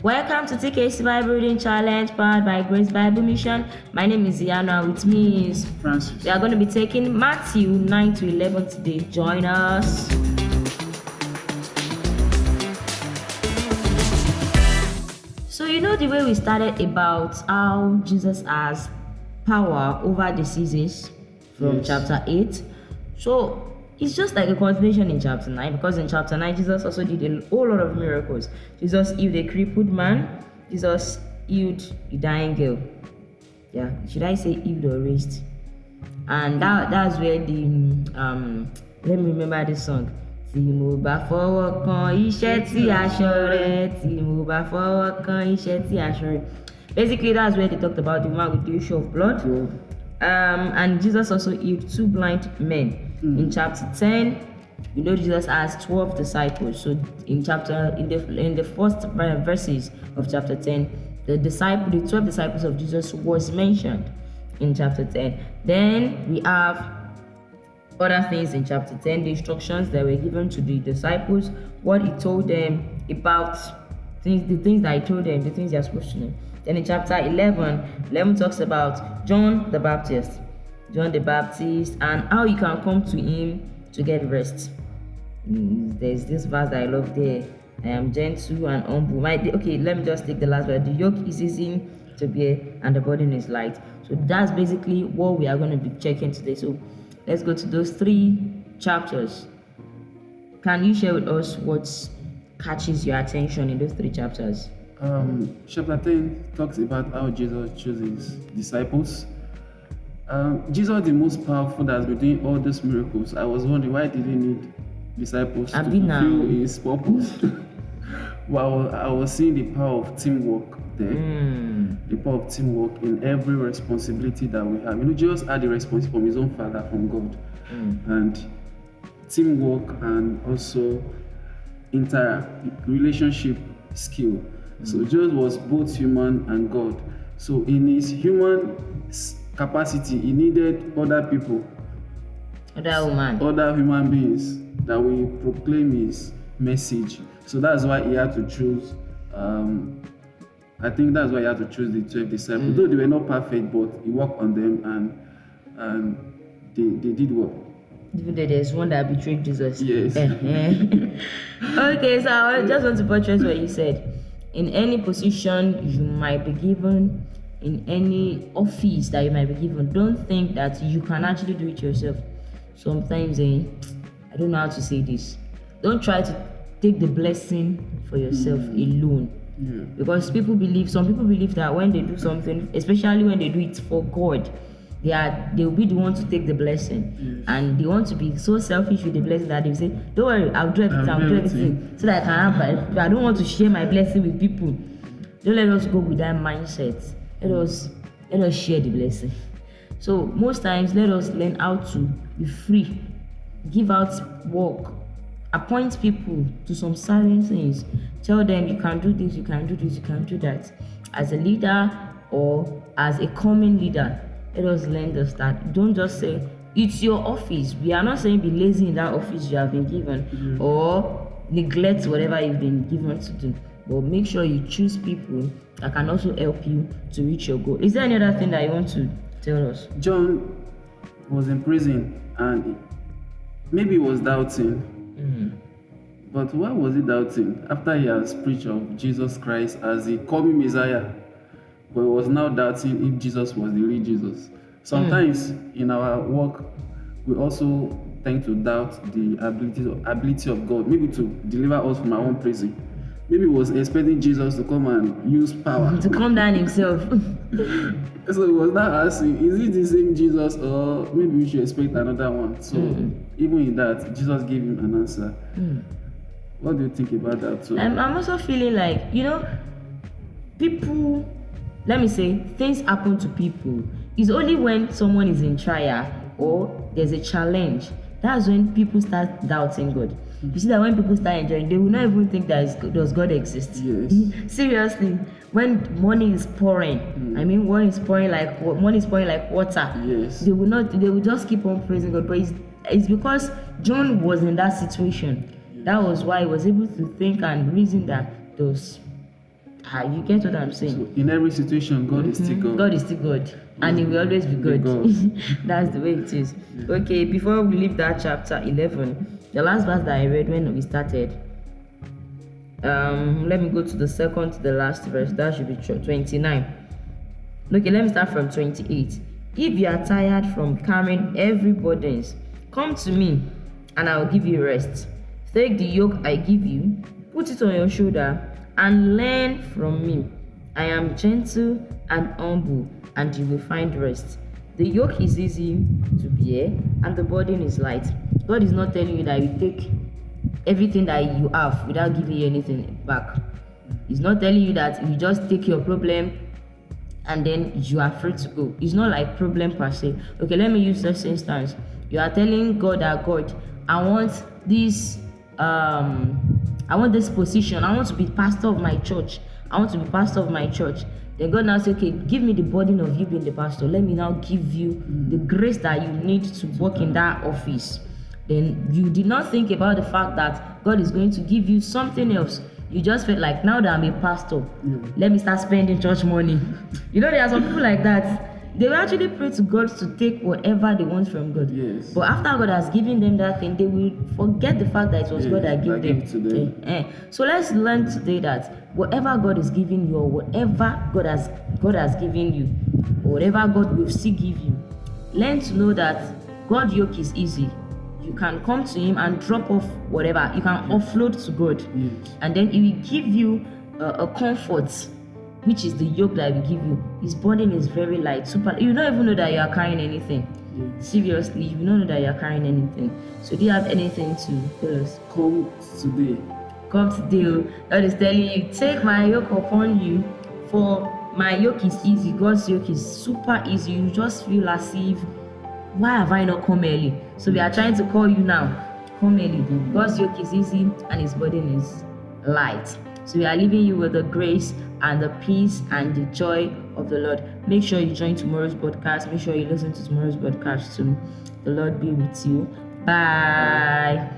Welcome to TKC Bible Reading Challenge powered by Grace Bible Mission. My name is Iana. With me is Francis. We are going to be taking Matthew 9 to 11 today. Join us. So you know the way we started about how Jesus has power over diseases from Yes. chapter 8. So it's just like a continuation in chapter 9, because in chapter 9 Jesus also did a whole lot of miracles. Jesus healed a crippled man. Jesus healed a dying girl. Yeah, should I say healed or raised? And that's where the let me remember this song. Tí mo bá fọwọ́ kan iṣẹ́ tí aṣọ rẹ̀, tí mo bá fọwọ́ kan iṣẹ́ tí aṣọ rẹ̀. Basically, that's where they talked about the man with the issue of blood. And Jesus also healed two blind men. In chapter 10, you know Jesus has 12 disciples. So in the first verses of chapter 10, the 12 disciples of Jesus was mentioned in chapter 10. Then we have other things in chapter 10, the instructions that were given to the disciples, what he told them about the things that he told them, the things they are supposed to know. Then in chapter 11 talks about John the Baptist, and how you can come to him to get rest. There's this verse that I love there. I am gentle and humble. Okay, let me just take the last word. The yoke is easy to bear and the burden is light. So that's basically what we are going to be checking today. So let's go to those 3 chapters. Can you share with us what catches your attention in those 3 chapters? Chapter 10 talks about how Jesus chose his disciples. Jesus, the most powerful, that has been doing all these miracles. I was wondering, why did he need disciples to fulfill his purpose? Well, I was seeing the power of teamwork there. The power of teamwork in every responsibility that we have. You know, Jesus had the responsibility from his own Father, from God. And teamwork and also relationship skill. So Jesus was both human and God. So in his human capacity, he needed other people, other human beings that will proclaim his message. So that's why he had to choose. I think that's why he had to choose the 12 disciples. Though they were not perfect, but he worked on them and they did well. Even though there's one that betrayed Jesus. Yes. Okay, so I just want to buttress what you said. In any position you might be given, in any office that you might be given, don't think that you can actually do it yourself. Sometimes, I don't know how to say this. Don't try to take the blessing for yourself alone. Because some people believe that when they do something, especially when they do it for God, they'll be the one to take the blessing. And they want to be so selfish with the blessing that they say, don't worry, I'll do everything so that I can have it. I don't want to share my blessing with people. Don't let us go with that mindset. Let us share the blessing. So most times, let us learn how to be free, give out work, appoint people to some certain things, tell them you can do this, you can do this, you can do that. As a leader or as a coming leader, let us learn this, that don't just say it's your office. We are not saying be lazy in that office you have been given or neglect whatever you've been given to do, but make sure you choose people that can also help you to reach your goal. Is there any other thing that you want to tell us? John was in prison and maybe he was doubting. But why was he doubting? After he has preached of Jesus Christ as the coming Messiah, but he was now doubting if Jesus was the real Jesus. Sometimes in our work, we also tend to doubt the ability of God, maybe to deliver us from our own prison. Maybe he was expecting Jesus to come and use power. To come down himself. So he was now asking, is it the same Jesus, or maybe we should expect another one? So even in that, Jesus gave him an answer. What do you think about that too? I'm also feeling like, people, let me say, things happen to people. It's only when someone is in trial or there's a challenge, that's when people start doubting God. You see that when people start enjoying, they will not even think does God exist. Yes. Seriously, when money is pouring, money is pouring like water. Yes. They will just keep on praising God. But it's because John was in that situation. That was why he was able to think and reason that You get what I'm saying? So in every situation, God is still God. God is still God, and He will always be Be good. God. That's the way it is. Okay, before we leave that chapter 11, the last verse that I read when we started, let me go to the second to the last verse. That should be 29. Okay, let me start from 28. If you are tired from carrying every burdens, come to me, and I will give you rest. Take the yoke I give you, put it on your shoulder, and learn from me. I am gentle and humble, and you will find rest. The yoke is easy to bear, and the burden is light. God is not telling you that you take everything that you have without giving you anything back. He's not telling you that you just take your problem and then you are free to go. It's not like problem per se. Okay, let me use this instance. You are telling God that, God, I want this position. I want to be pastor of my church. I want to be pastor of my church. Then God now say, okay, give me the burden of you being the pastor. Let me now give you the grace that you need to work in that office. Then you did not think about the fact that God is going to give you something else. You just felt like, now that I'm a pastor, let me start spending church money. You know, there are some people like that. They will actually pray to God to take whatever they want from God. Yes. But after God has given them that thing, they will forget the fact that it was God that gave them. To them. So let's learn today that whatever God is giving you, or whatever God has given you, or whatever God will still give you, learn to know that God's yoke is easy. You can come to Him and drop off whatever. You can offload to God, and then He will give you a comfort, which is the yoke that He will give you. His burden is very light, super. You don't even know that you are carrying anything. Seriously, you don't know that you are carrying anything. So do you have anything to tell us? Come today. Come today. God is telling you, take my yoke upon you, for my yoke is easy. God's yoke is super easy. You just feel as if, why have I not come early? So we are trying to call you now. Come early. God's yoke is easy and His burden is light. So we are leaving you with the grace and the peace and the joy of the Lord. Make sure you join tomorrow's podcast. Make sure you listen to tomorrow's podcast too. The Lord be with you. Bye.